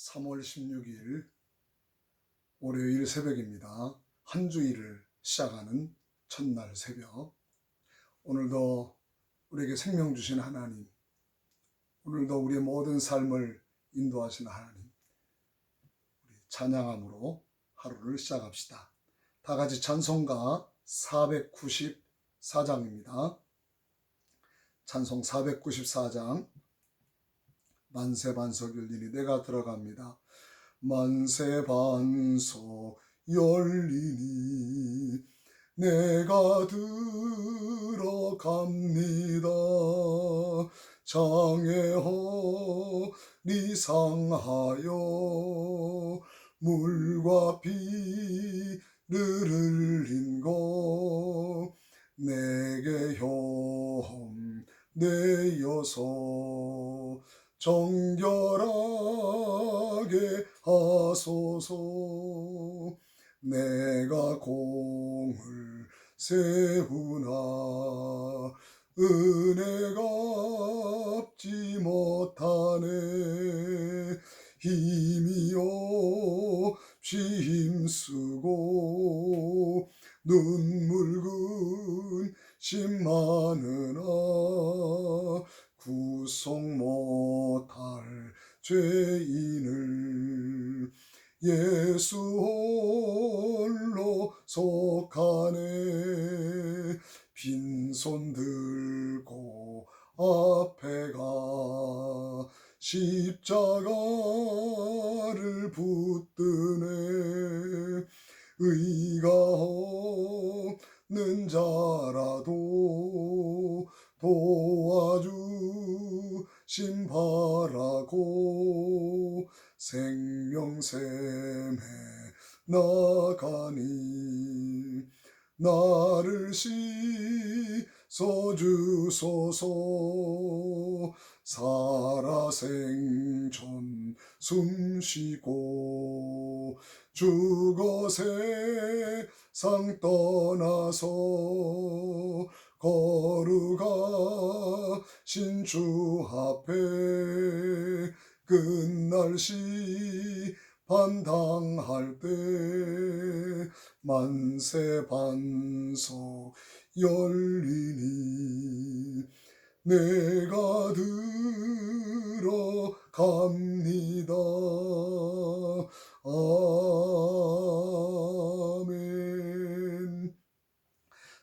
3월 16일 월요일 새벽입니다. 한 주일을 시작하는 첫날 새벽. 오늘도 우리에게 생명 주신 하나님, 오늘도 우리의 모든 삶을 인도하시는 하나님, 우리 찬양함으로 하루를 시작합시다. 다 같이 찬송가 494장입니다. 찬송 494장. 만세반석 열리니 내가 들어갑니다. 만세반석 열리니 내가 들어갑니다. 장애 허리 상하여 물과 피를 흘린 것 내게 형 내어서 정결하게 하소서. 내가 공을 세우나 은혜가 없지 못하네. 힘이 없이 힘쓰고 눈물 근심 많으나 구속 못할 죄인을 예수 홀로 속하네. 빈손 들고 앞에 가 십자가를 붙드네. 의가 없는 자라도 도와주심 바라고 생명샘에 나가니 나를 씻어주소서. 살아생전 숨쉬고 죽어 세상 떠나서 거룩하신 주 앞에 끝날 심판 당할 때 만세반석 열리니 내가 들어갑니다. 아멘.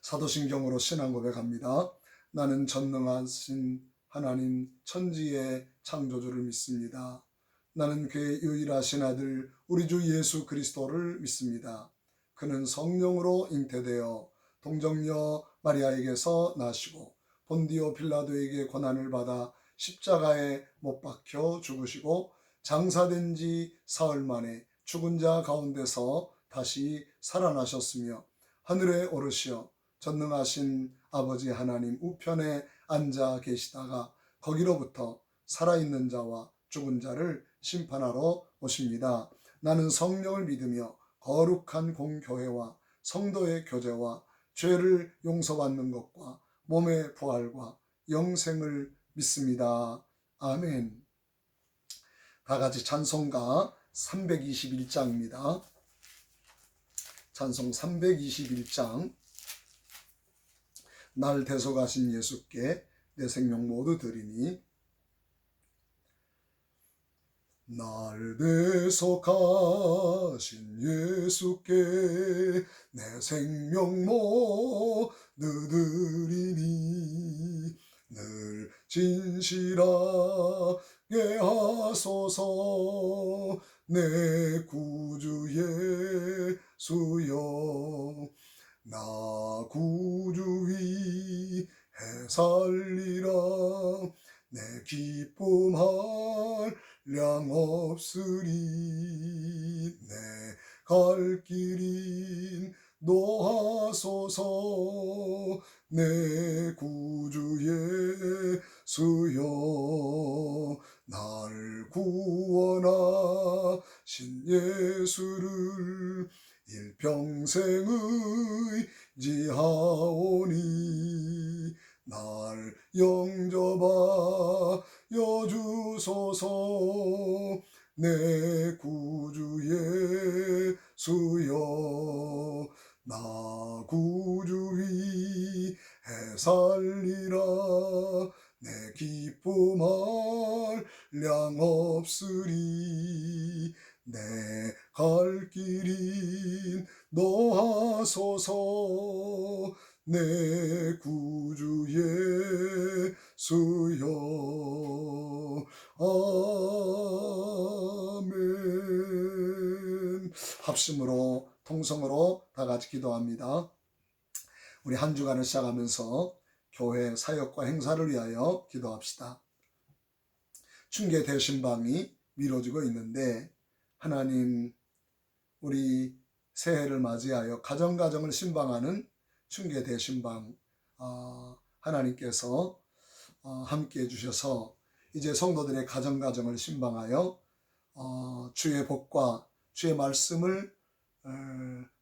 사도신경으로 신앙 고백합니다. 나는 전능하신 하나님 천지의 창조주를 믿습니다. 나는 그의 유일하신 아들 우리 주 예수 그리스도를 믿습니다. 그는 성령으로 잉태되어 동정녀 마리아에게서 나시고 본디오 빌라도에게 고난을 받아 십자가에 못 박혀 죽으시고 장사된 지 사흘 만에 죽은 자 가운데서 다시 살아나셨으며 하늘에 오르시어 전능하신 아버지 하나님 우편에 앉아 계시다가 거기로부터 살아있는 자와 죽은 자를 심판하러 오십니다. 나는 성령을 믿으며 거룩한 공교회와 성도의 교제와 죄를 용서받는 것과 몸의 부활과 영생을 믿습니다. 아멘. 다 같이 찬송가 321장입니다. 찬송 321장. 날 대속하신 예수께 내 생명 모두 드리니 날 대속하신 예수께 내 생명 모두 드리니 늘 진실하게 하소서. 내 구주 예수여 나 구주 위해 살리라. 내 기쁨 한량 없으리. 내 갈 길인 노하소서. 내 구주 예수여 날 구원하신 예수를 일평생 의지하오니 날 영접하여 주소서. 내 구주 예수여 나 구주 위에 살리라 내 기쁨 한량 없으리 내 갈 길인 너하소서 내 구주 예수여 아멘. 합심으로 통성으로 다 같이 기도합니다. 우리 한 주간을 시작하면서 교회 사역과 행사를 위하여 기도합시다. 춘계 대신방이 미뤄지고 있는데 하나님 우리 새해를 맞이하여 가정가정을 신방하는 춘계 대신방 하나님께서 함께해 주셔서 이제 성도들의 가정가정을 신방하여 주의 복과 주의 말씀을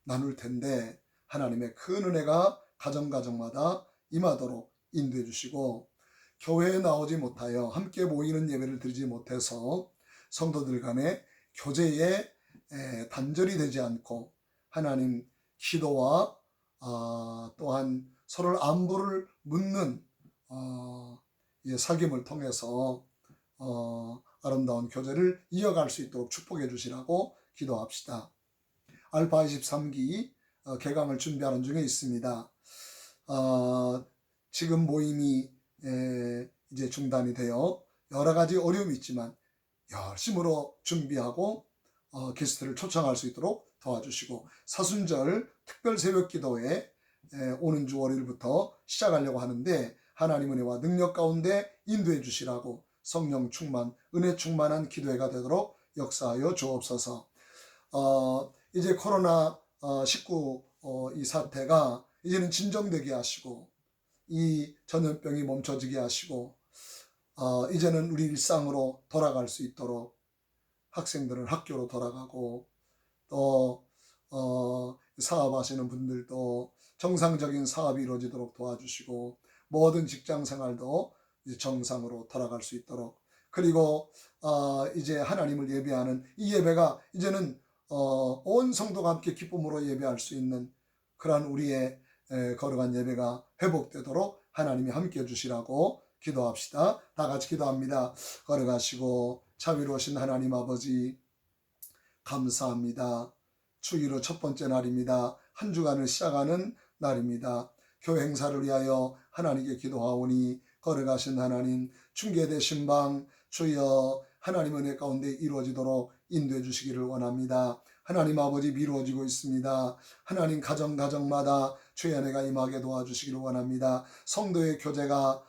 나눌 텐데 하나님의 큰 은혜가 가정가정마다 임하도록 인도해 주시고 교회에 나오지 못하여 함께 모이는 예배를 드리지 못해서 성도들 간의 교제에 단절이 되지 않고 하나님 기도와 또한 서로를 안부를 묻는 사귐을 통해서 아름다운 교제를 이어갈 수 있도록 축복해 주시라고 기도합시다. 알파 23기 개강을 준비하는 중에 있습니다. 지금 모임이 이제 중단이 되어 여러 가지 어려움이 있지만 열심으로 준비하고 게스트를 초청할 수 있도록 도와주시고 사순절 특별 새벽 기도회 오는 주 월요일부터 시작하려고 하는데 하나님 은혜와 능력 가운데 인도해 주시라고 성령 충만, 은혜 충만한 기도회가 되도록 역사하여 주옵소서. 이제 코로나19 이 사태가 이제는 진정되게 하시고 이 전염병이 멈춰지게 하시고 이제는 우리 일상으로 돌아갈 수 있도록 학생들은 학교로 돌아가고 또 사업하시는 분들도 정상적인 사업이 이루어지도록 도와주시고 모든 직장 생활도 이제 정상으로 돌아갈 수 있도록 그리고 이제 하나님을 예배하는 이 예배가 이제는 온 성도가 함께 기쁨으로 예배할 수 있는 그러한 우리의 거룩한 예배가 회복되도록 하나님이 함께 해주시라고 기도합시다. 다 같이 기도합니다. 걸어가시고 자비로우신 하나님 아버지 감사합니다. 주일로 첫 번째 날입니다. 한 주간을 시작하는 날입니다. 교회 행사를 위하여 하나님께 기도하오니 걸어가신 하나님 춘계되신 방 주여 하나님 은혜 가운데 이루어지도록 인도해 주시기를 원합니다. 하나님 아버지 미루어지고 있습니다. 하나님 가정마다 주의 은혜가 임하게 도와주시기를 원합니다. 성도의 교제가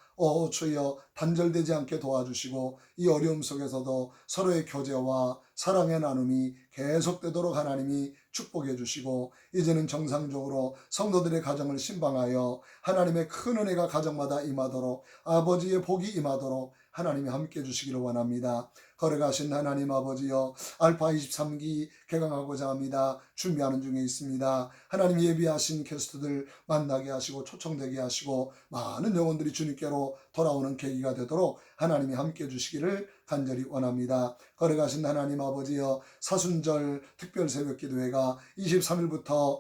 주여 단절되지 않게 도와주시고 이 어려움 속에서도 서로의 교제와 사랑의 나눔이 계속되도록 하나님이 축복해 주시고 이제는 정상적으로 성도들의 가정을 신방하여 하나님의 큰 은혜가 가정마다 임하도록 아버지의 복이 임하도록 하나님이 함께 해주시기를 원합니다. 걸어가신 하나님 아버지여 알파 23기 개강하고자 합니다. 준비하는 중에 있습니다. 하나님 예비하신 게스트들 만나게 하시고 초청되게 하시고 많은 영혼들이 주님께로 돌아오는 계기가 되도록 하나님이 함께 해주시기를 간절히 원합니다. 걸어가신 하나님 아버지여 사순절 특별 새벽 기도회가 23일부터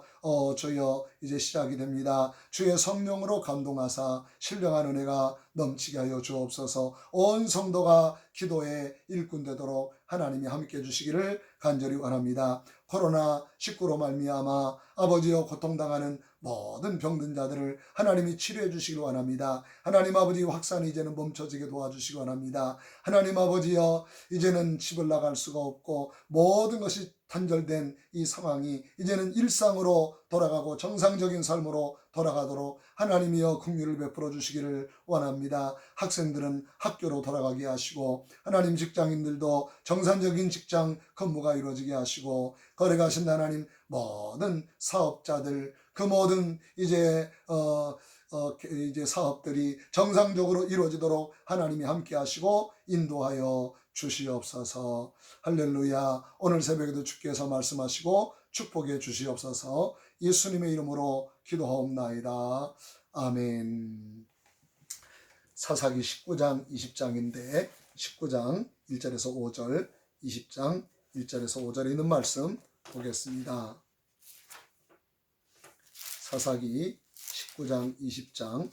주여 이제 시작이 됩니다. 주의 성령으로 감동하사 신령한 은혜가 넘치게 하여 주옵소서. 온 성도가 기도에 일꾼 되도록 하나님이 함께 해주시기를 간절히 원합니다. 코로나19로 말미암아 아버지여 고통당하는 모든 병든 자들을 하나님이 치료해 주시길 원합니다. 하나님 아버지 확산이 이제는 멈춰지게 도와주시기 원합니다. 하나님 아버지여 이제는 집을 나갈 수가 없고 모든 것이 단절된 이 상황이 이제는 일상으로 돌아가고 정상적인 삶으로 돌아가도록 하나님이여 긍휼을 베풀어 주시기를 원합니다. 학생들은 학교로 돌아가게 하시고 하나님 직장인들도 정상적인 직장 근무가 이루어지게 하시고 거래가신 하나님 모든 사업자들 그 모든 이제 사업들이 정상적으로 이루어지도록 하나님이 함께 하시고 인도하여 주시옵소서. 할렐루야. 오늘 새벽에도 주께서 말씀하시고 축복해 주시옵소서. 예수님의 이름으로 기도하옵나이다. 아멘. 사사기 19장 20장인데 19장 1절에서 5절 20장 1절에서 5절에 있는 말씀 보겠습니다. 사사기 19장 20장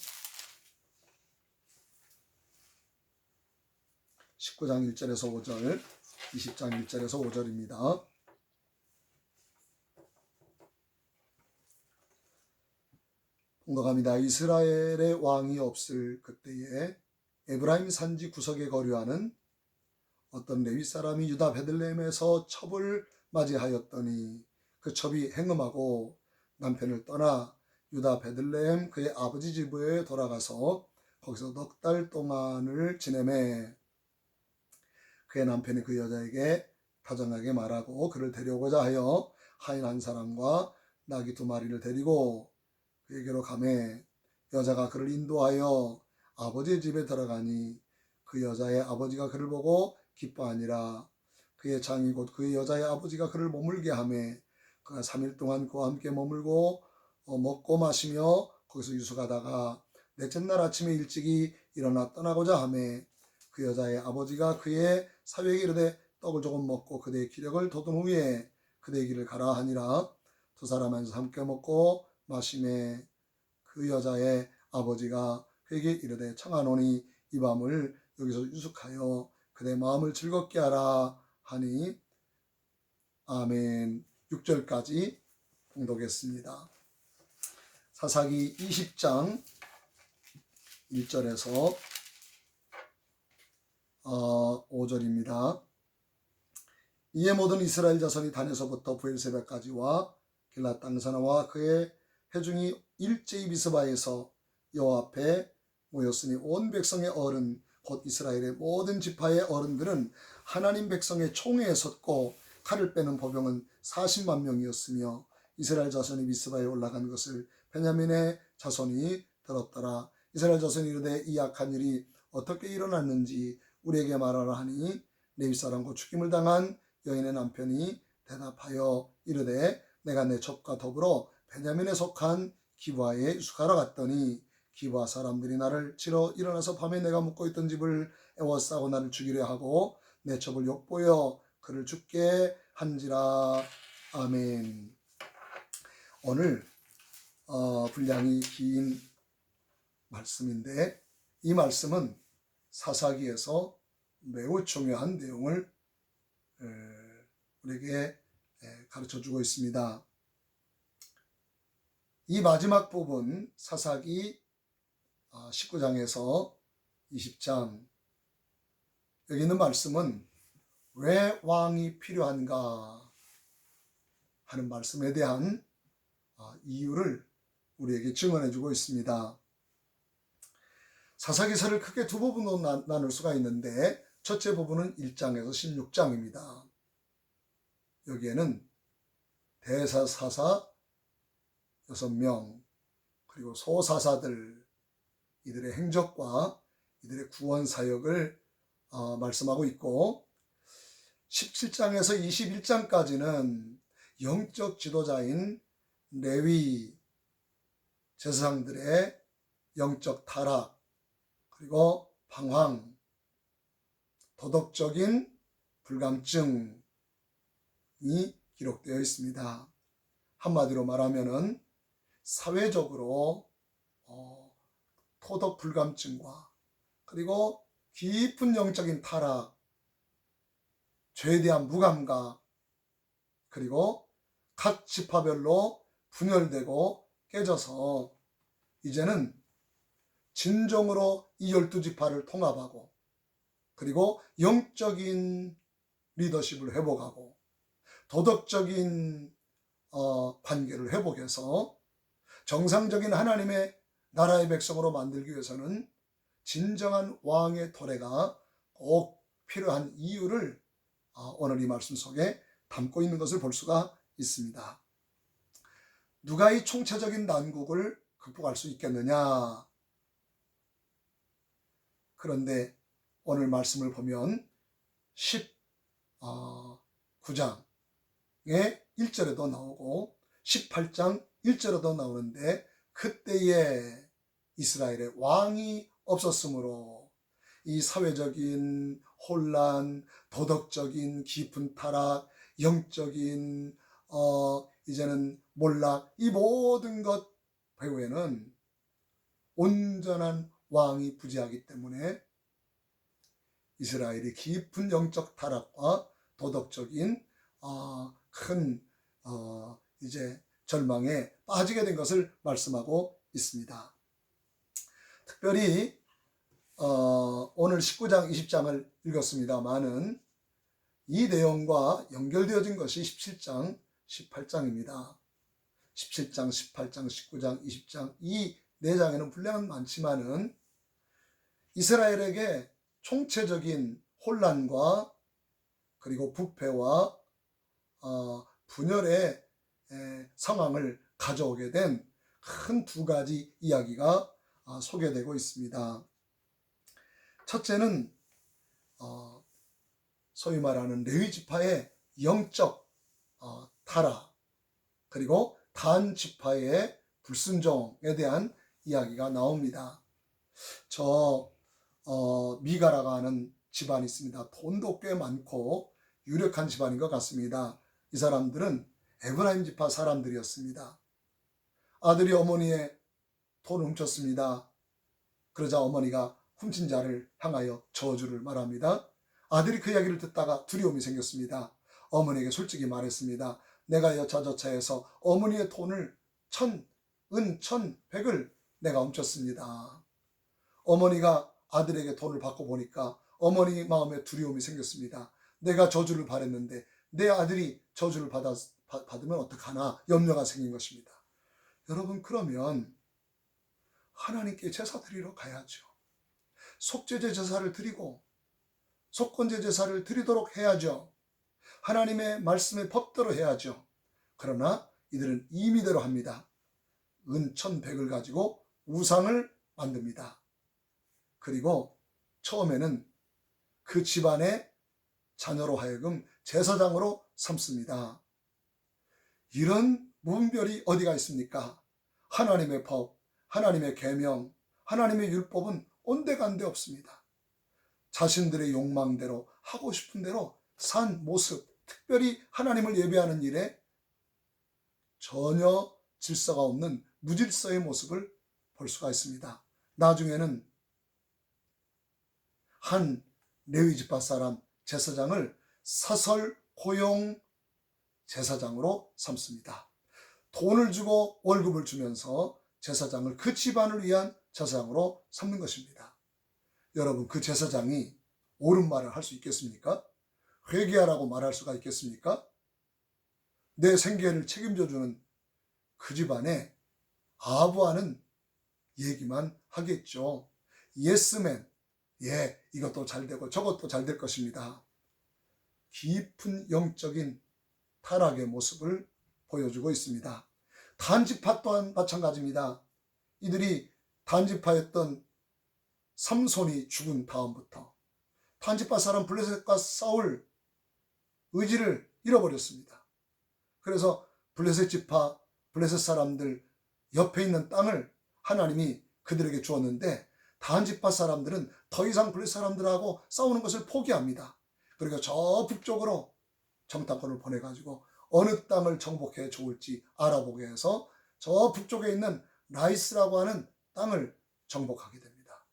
19장 1절에서 5절 20장 1절에서 5절입니다. 봉독합니다. 이스라엘의 왕이 없을 그때에 에브라임 산지 구석에 거류하는 어떤 레위 사람이 유다 베들레헴에서 첩을 맞이하였더니 그 첩이 행음하고 남편을 떠나 유다 베들레헴 그의 아버지 집에 돌아가서 거기서 넉 달 동안을 지내매 그의 남편이 그 여자에게 다정하게 말하고 그를 데려오고자 하여 하인 한 사람과 나귀 2마리를 데리고 그에게로 가매 여자가 그를 인도하여 아버지의 집에 들어가니 그 여자의 아버지가 그를 보고 기뻐하니라. 그의 장이 곧 그의 여자의 아버지가 그를 머물게 하매 그가 3일 동안 그와 함께 머물고 먹고 마시며 거기서 유숙하다가 넷째 날 아침에 일찍이 일어나 떠나고자 하매 그 여자의 아버지가 그의 사위에게 이르되 떡을 조금 먹고 그대의 기력을 돋운 후에 그대의 길을 가라 하니라. 2사람 앉아서 함께 먹고 마시매 그 여자의 아버지가 그에게 이르되 청하노니 이 밤을 여기서 유숙하여 그대 마음을 즐겁게 하라 하니 아멘. 6절까지 봉독했습니다. 사사기 20장 1절에서 5절입니다. 이에 모든 이스라엘 자손이 단에서부터 부엘세바까지와 길랏 땅사나와 그의 회중이 일제히 미스바에서 여호와 앞에 모였으니 온 백성의 어른 곧 이스라엘의 모든 지파의 어른들은 하나님 백성의 총회에 섰고 칼을 빼는 보병은 40만 명이었으며 이스라엘 자손이 미스바에 올라간 것을 베냐민의 자손이 들었더라. 이스라엘 자손이 이르되 이 악한 일이 어떻게 일어났는지 우리에게 말하라 하니 레위 사람 곧 죽임을 당한 여인의 남편이 대답하여 이르되 내가 내 첩과 더불어 베냐민에 속한 기브아에 유숙하러 갔더니 기브아 사람들이 나를 치러 일어나서 밤에 내가 묵고 있던 집을 애워싸고 나를 죽이려 하고 내 첩을 욕보여 그를 죽게 한지라. 아멘. 오늘 분량이 긴 말씀인데 이 말씀은 사사기에서 매우 중요한 내용을 우리에게 가르쳐주고 있습니다. 이 마지막 부분 사사기 19장에서 20장 여기 있는 말씀은 왜 왕이 필요한가 하는 말씀에 대한 이유를 우리에게 증언해주고 있습니다. 사사기서를 크게 두 부분으로 나눌 수가 있는데 첫째 부분은 1장에서 16장입니다. 여기에는 대사사사 6명 그리고 소사사들 이들의 행적과 이들의 구원 사역을 말씀하고 있고 17장에서 21장까지는 영적 지도자인 레위 제사장들의 영적 타락 그리고 방황 도덕적인 불감증이 기록되어 있습니다. 한마디로 말하면은 사회적으로 토덕 불감증과 그리고 깊은 영적인 타락, 죄에 대한 무감각, 그리고 각 지파별로 분열되고 깨져서 이제는 진정으로 이 12지파를 통합하고 그리고 영적인 리더십을 회복하고 도덕적인 관계를 회복해서 정상적인 하나님의 나라의 백성으로 만들기 위해서는 진정한 왕의 토래가 꼭 필요한 이유를 오늘 이 말씀 속에 담고 있는 것을 볼 수가 있습니다. 누가 이 총체적인 난국을 극복할 수 있겠느냐? 그런데 오늘 말씀을 보면 19장의 1절에도 나오고 18장 1절에도 나오는데 그때에 이스라엘의 왕이 없었으므로 이 사회적인 혼란, 도덕적인 깊은 타락, 영적인 이제는 몰락, 이 모든 것 배후에는 온전한 왕이 부재하기 때문에 이스라엘이 깊은 영적 타락과 도덕적인 큰 이제 절망에 빠지게 된 것을 말씀하고 있습니다. 특별히 오늘 19장, 20장을 읽었습니다마는 이 내용과 연결되어진 것이 17장, 18장입니다. 17장, 18장, 19장, 20장 이 4장에는 분량은 많지만은 이스라엘에게 총체적인 혼란과 그리고 부패와 분열의 상황을 가져오게 된 큰 2가지 이야기가 소개되고 있습니다. 첫째는 소위 말하는 레위 지파의 영적 타락, 그리고 단 지파의 불순종에 대한 이야기가 나옵니다. 미가라가 하는 집안이 있습니다. 돈도 꽤 많고 유력한 집안인 것 같습니다. 이 사람들은 에브라임 지파 사람들이었습니다. 아들이 어머니의 돈을 훔쳤습니다. 그러자 어머니가 훔친 자를 향하여 저주를 말합니다. 아들이 그 이야기를 듣다가 두려움이 생겼습니다. 어머니에게 솔직히 말했습니다. 내가 여차저차해서 어머니의 돈을 은 1,100을 내가 훔쳤습니다. 어머니가 아들에게 돈을 받고 보니까 어머니 마음에 두려움이 생겼습니다. 내가 저주를 바랬는데 내 아들이 저주를 받으면 어떡하나 염려가 생긴 것입니다. 여러분, 그러면 하나님께 제사 드리러 가야죠. 속죄제 제사를 드리고 속건제 제사를 드리도록 해야죠. 하나님의 말씀의 법대로 해야죠. 그러나 이들은 임의대로 합니다. 은 1,100을 가지고 우상을 만듭니다. 그리고 처음에는 그 집안의 자녀로 하여금 제사장으로 삼습니다. 이런 문별이 어디가 있습니까? 하나님의 법, 하나님의 계명, 하나님의 율법은 온데간데 없습니다. 자신들의 욕망대로 하고 싶은 대로 산 모습, 특별히 하나님을 예배하는 일에 전혀 질서가 없는 무질서의 모습을 볼 수가 있습니다. 나중에는 한 레위 지파 사람 제사장을 사설 고용 제사장으로 삼습니다. 돈을 주고 월급을 주면서 제사장을 그 집안을 위한 제사장으로 삼는 것입니다. 여러분, 그 제사장이 옳은 말을 할 수 있겠습니까? 회개하라고 말할 수가 있겠습니까? 내 생계를 책임져주는 그 집안에 아부하는 얘기만 하겠죠. 예스맨, 이것도 잘 되고 저것도 잘 될 것입니다. 깊은 영적인 타락의 모습을 보여주고 있습니다. 단지파 또한 마찬가지입니다. 이들이 단지파였던 삼손이 죽은 다음부터 단지파 사람 블레셋과 싸울 의지를 잃어버렸습니다. 그래서 블레셋 지파, 블레셋 사람들 옆에 있는 땅을 하나님이 그들에게 주었는데 단지파 사람들은 더 이상 블레셋 사람들하고 싸우는 것을 포기합니다. 그리고 저 북쪽으로 정탐꾼을 보내가지고 어느 땅을 정복해 좋을지 알아보게 해서 저 북쪽에 있는 라이스라고 하는 땅을 정복하게 됩니다.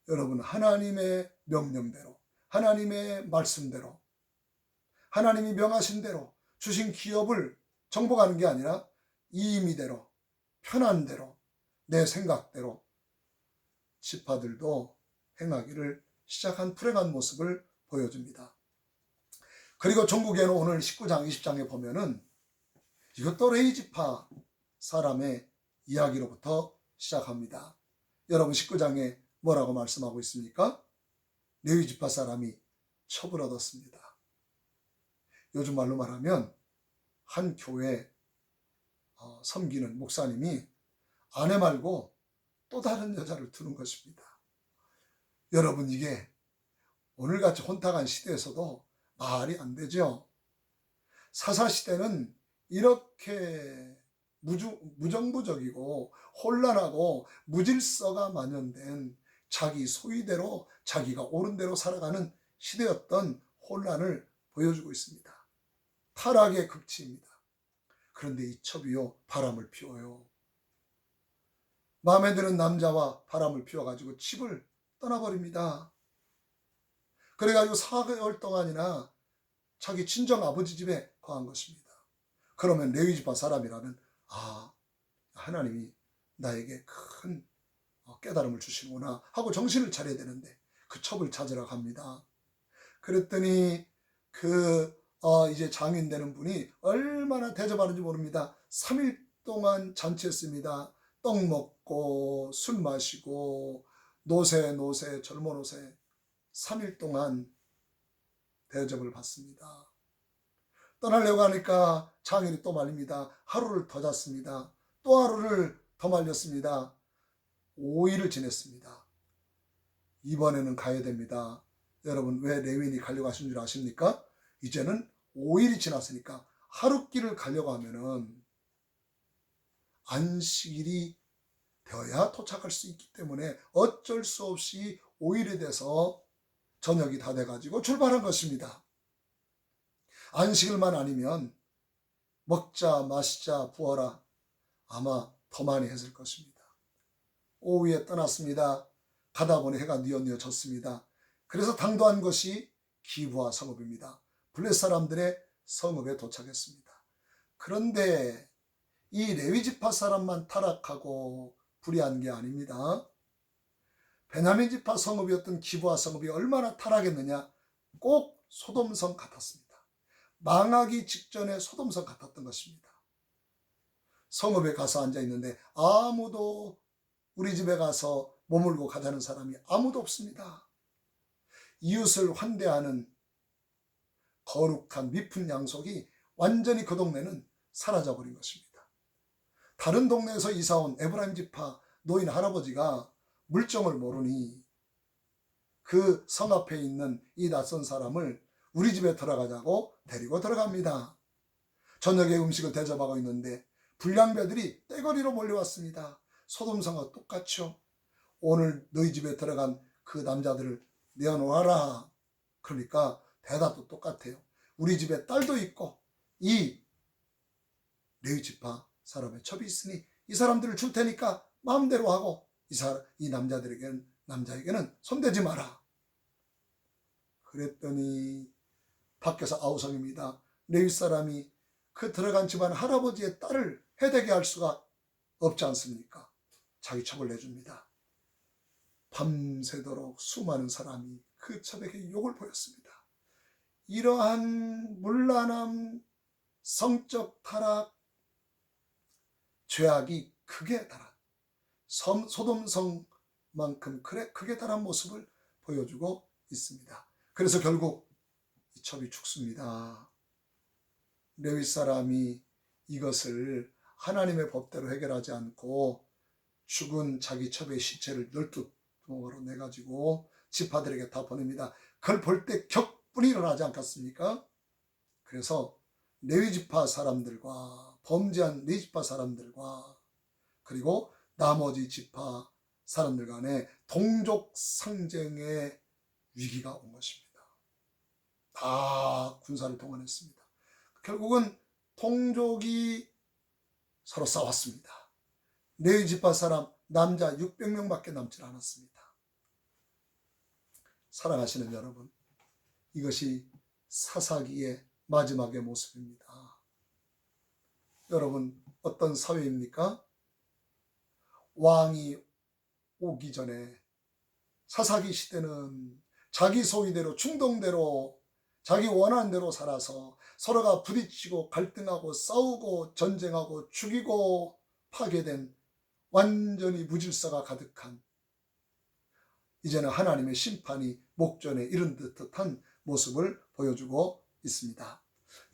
여러분, 하나님의 명령대로, 하나님의 말씀대로, 하나님이 명하신 대로 주신 기업을 정복하는 게 아니라 임의대로, 편한 대로, 내 생각대로 지파들도 행하기를 시작한 불행한 모습을 보여줍니다. 그리고 전국에는 오늘 19장, 20장에 보면은 이것도 레위 지파 사람의 이야기로부터 시작합니다. 여러분, 19장에 뭐라고 말씀하고 있습니까? 레위 지파 사람이 첩을 얻었습니다. 요즘 말로 말하면 한 교회 섬기는 목사님이 아내 말고 또 다른 여자를 두는 것입니다. 여러분, 이게 오늘같이 혼탁한 시대에서도 말이 안 되죠. 사사시대는 이렇게 무정부적이고 혼란하고 무질서가 만연된 자기 소위대로 자기가 옳은 대로 살아가는 시대였던 혼란을 보여주고 있습니다. 타락의 극치입니다. 그런데 이 첩이요 바람을 피워요. 마음에 드는 남자와 바람을 피워가지고 집을 떠나버립니다. 그래가지고 4개월 동안이나 자기 친정 아버지 집에 거한 것입니다. 그러면 레위 지파 사람이라면 하나님이 나에게 큰 깨달음을 주시구나 하고 정신을 차려야 되는데 그 첩을 찾으러 갑니다. 그랬더니 이제 장인 되는 분이 얼마나 대접하는지 모릅니다. 3일 동안 잔치했습니다. 떡 먹고 술 마시고 노세 젊은 노세 3일 동안 대접을 받습니다. 떠나려고 하니까 장인이 또 말립니다. 하루를 더 잤습니다. 또 하루를 더 말렸습니다. 5일을 지냈습니다. 이번에는 가야 됩니다. 여러분 왜 레위인이 가려고 하신 줄 아십니까? 이제는 5일이 지났으니까 하루길을 가려고 하면은 안식일이 되어야 도착할 수 있기 때문에 어쩔 수 없이 5일이 돼서 저녁이 다 돼가지고 출발한 것입니다. 안식일만 아니면 먹자 마시자 부어라 아마 더 많이 했을 것입니다. 오후에 떠났습니다. 가다 보니 해가 뉘어졌습니다. 그래서 당도한 것이 기브아 성읍입니다. 블레 사람들의 성읍에 도착했습니다. 그런데 이 레위 지파 사람만 타락하고 불의한 게 아닙니다. 베냐민 지파 성읍이었던 기브아 성읍이 얼마나 타락했느냐? 꼭 소돔성 같았습니다. 망하기 직전에 소돔성 같았던 것입니다. 성읍에 가서 앉아 있는데 아무도 우리 집에 가서 머물고 가자는 사람이 아무도 없습니다. 이웃을 환대하는 거룩한 미푼 양속이 완전히 그 동네는 사라져버린 것입니다. 다른 동네에서 이사온 에브라임 지파 노인 할아버지가 물정을 모르니 그 성 앞에 있는 이 낯선 사람을 우리 집에 들어가자고 데리고 들어갑니다. 저녁에 음식을 대접하고 있는데 불량배들이 떼거리로 몰려왔습니다. 소돔성과 똑같죠. 오늘 너희 집에 들어간 그 남자들을 내어놓아라. 그러니까 대답도 똑같아요. 우리 집에 딸도 있고 이 레위 지파 사람의 첩이 있으니 이 사람들을 줄 테니까 마음대로 하고 이 남자에게는 손대지 마라. 그랬더니 밖에서 아우성입니다. 레위 사람이 그 들어간 집안 할아버지의 딸을 해대게 할 수가 없지 않습니까? 자기 첩을 내줍니다. 밤새도록 수많은 사람이 그 첩에게 욕을 보였습니다. 이러한 문란함, 성적 타락, 죄악이 극에 달한 소돔성만큼 극에 달한 모습을 보여주고 있습니다. 그래서 결국 이 첩이 죽습니다. 레위 사람이 이것을 하나님의 법대로 해결하지 않고 죽은 자기 첩의 시체를 12덩어리로 내가지고 지파들에게 다 보냅니다. 그걸 볼 때 격분이 일어나지 않겠습니까? 그래서 레위 지파 사람들과 범죄한 레위 지파 사람들과 그리고 나머지 지파 사람들 간에 동족 상쟁의 위기가 온 것입니다. 다 군사를 동원했습니다. 결국은 동족이 서로 싸웠습니다. 레위 지파 사람 남자 600명밖에 남지 않았습니다. 사랑하시는 여러분, 이것이 사사기의 마지막의 모습입니다. 여러분, 어떤 사회입니까? 왕이 오기 전에 사사기 시대는 자기 소위대로 충동대로 자기 원하는 대로 살아서 서로가 부딪히고 갈등하고 싸우고 전쟁하고 죽이고 파괴된 완전히 무질서가 가득한 이제는 하나님의 심판이 목전에 이른 듯한 모습을 보여주고 있습니다.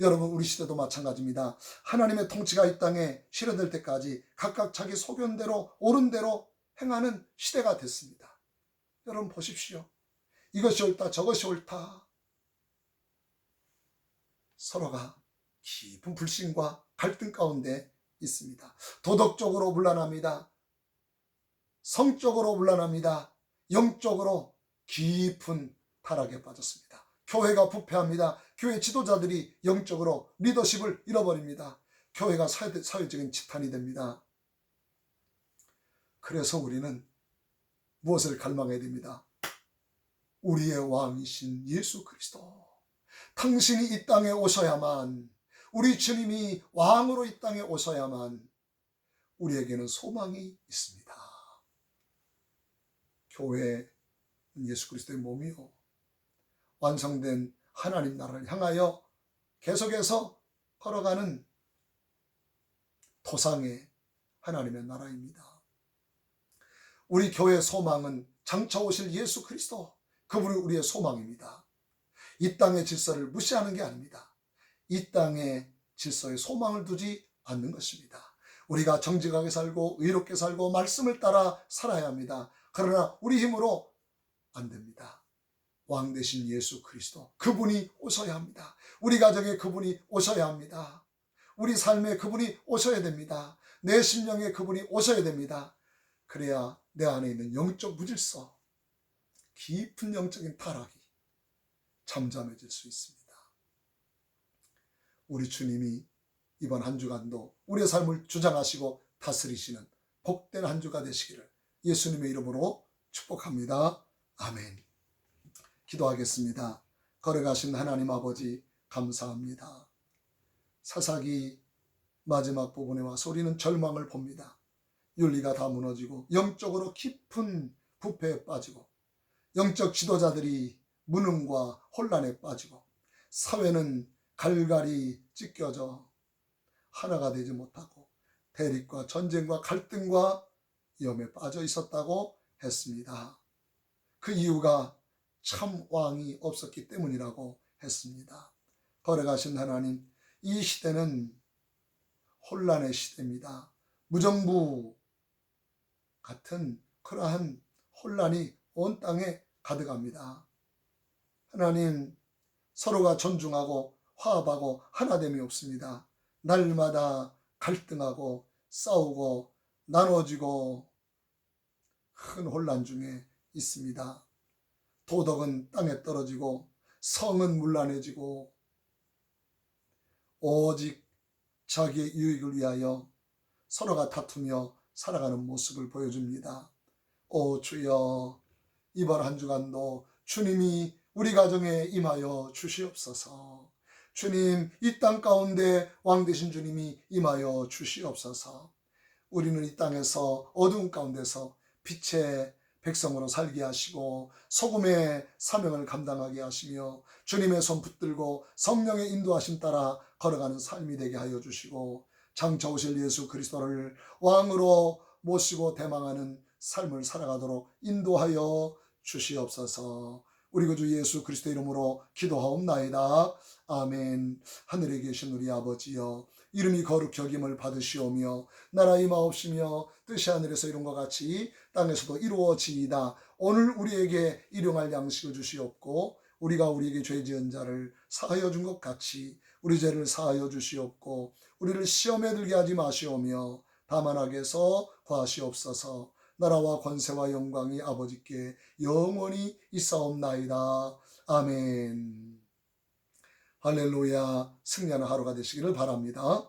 여러분, 우리 시대도 마찬가지입니다. 하나님의 통치가 이 땅에 실현될 때까지 각각 자기 소견대로 옳은 대로 행하는 시대가 됐습니다. 여러분 보십시오. 이것이 옳다 저것이 옳다. 서로가 깊은 불신과 갈등 가운데 있습니다. 도덕적으로 문란합니다. 성적으로 문란합니다. 영적으로 깊은 타락에 빠졌습니다. 교회가 부패합니다. 교회 지도자들이 영적으로 리더십을 잃어버립니다. 교회가 사회적인 지탄이 됩니다. 그래서 우리는 무엇을 갈망해야 됩니다? 우리의 왕이신 예수 그리스도, 당신이 이 땅에 오셔야만, 우리 주님이 왕으로 이 땅에 오셔야만 우리에게는 소망이 있습니다. 교회는 예수 그리스도의 몸이요, 완성된 하나님 나라를 향하여 계속해서 걸어가는 도상의 하나님의 나라입니다. 우리 교회의 소망은 장차 오실 예수 그리스도, 그분이 우리의 소망입니다. 이 땅의 질서를 무시하는 게 아닙니다. 이 땅의 질서에 소망을 두지 않는 것입니다. 우리가 정직하게 살고 의롭게 살고 말씀을 따라 살아야 합니다. 그러나 우리 힘으로 안 됩니다. 왕 되신 예수 그리스도, 그분이 오셔야 합니다. 우리 가정에 그분이 오셔야 합니다. 우리 삶에 그분이 오셔야 됩니다. 내 심령에 그분이 오셔야 됩니다. 그래야 내 안에 있는 영적 무질서, 깊은 영적인 타락이 잠잠해질 수 있습니다. 우리 주님이 이번 한 주간도 우리의 삶을 주장하시고 다스리시는 복된 한 주가 되시기를 예수님의 이름으로 축복합니다. 아멘. 기도하겠습니다. 걸어가신 하나님 아버지, 감사합니다. 사사기 마지막 부분에 와서 우리는 절망을 봅니다. 윤리가 다 무너지고 영적으로 깊은 부패에 빠지고 영적 지도자들이 무능과 혼란에 빠지고 사회는 갈갈이 찢겨져 하나가 되지 못하고 대립과 전쟁과 갈등과 위험에 빠져 있었다고 했습니다. 그 이유가 참 왕이 없었기 때문이라고 했습니다. 걸어가신 하나님, 이 시대는 혼란의 시대입니다. 무정부 같은 그러한 혼란이 온 땅에 가득합니다. 하나님, 서로가 존중하고 화합하고 하나됨이 없습니다. 날마다 갈등하고 싸우고 나눠지고 큰 혼란 중에 있습니다. 도덕은 땅에 떨어지고 성은 문란해지고 오직 자기의 유익을 위하여 서로가 다투며 살아가는 모습을 보여줍니다. 오 주여, 이번 한 주간도 주님이 우리 가정에 임하여 주시옵소서. 주님, 이 땅 가운데 왕 되신 주님이 임하여 주시옵소서. 우리는 이 땅에서 어두운 가운데서 빛의 백성으로 살게 하시고 소금의 사명을 감당하게 하시며 주님의 손 붙들고 성령의 인도하심 따라 걸어가는 삶이 되게 하여 주시고 장차 오실 예수 그리스도를 왕으로 모시고 대망하는 삶을 살아가도록 인도하여 주시옵소서. 우리 구주 예수 그리스도 이름으로 기도하옵나이다. 아멘. 하늘에 계신 우리 아버지여, 이름이 거룩히 여김을 받으시오며 나라 임하옵시며 뜻이 하늘에서 이룬 것 같이 땅에서도 이루어지이다. 오늘 우리에게 일용할 양식을 주시옵고 우리가 우리에게 죄 지은 자를 사하여 준 것 같이 우리 죄를 사하여 주시옵고 우리를 시험에 들게 하지 마시오며 다만 악에서 구하시옵소서. 나라와 권세와 영광이 아버지께 영원히 있사옵나이다. 아멘. 할렐루야. 승리하는 하루가 되시기를 바랍니다.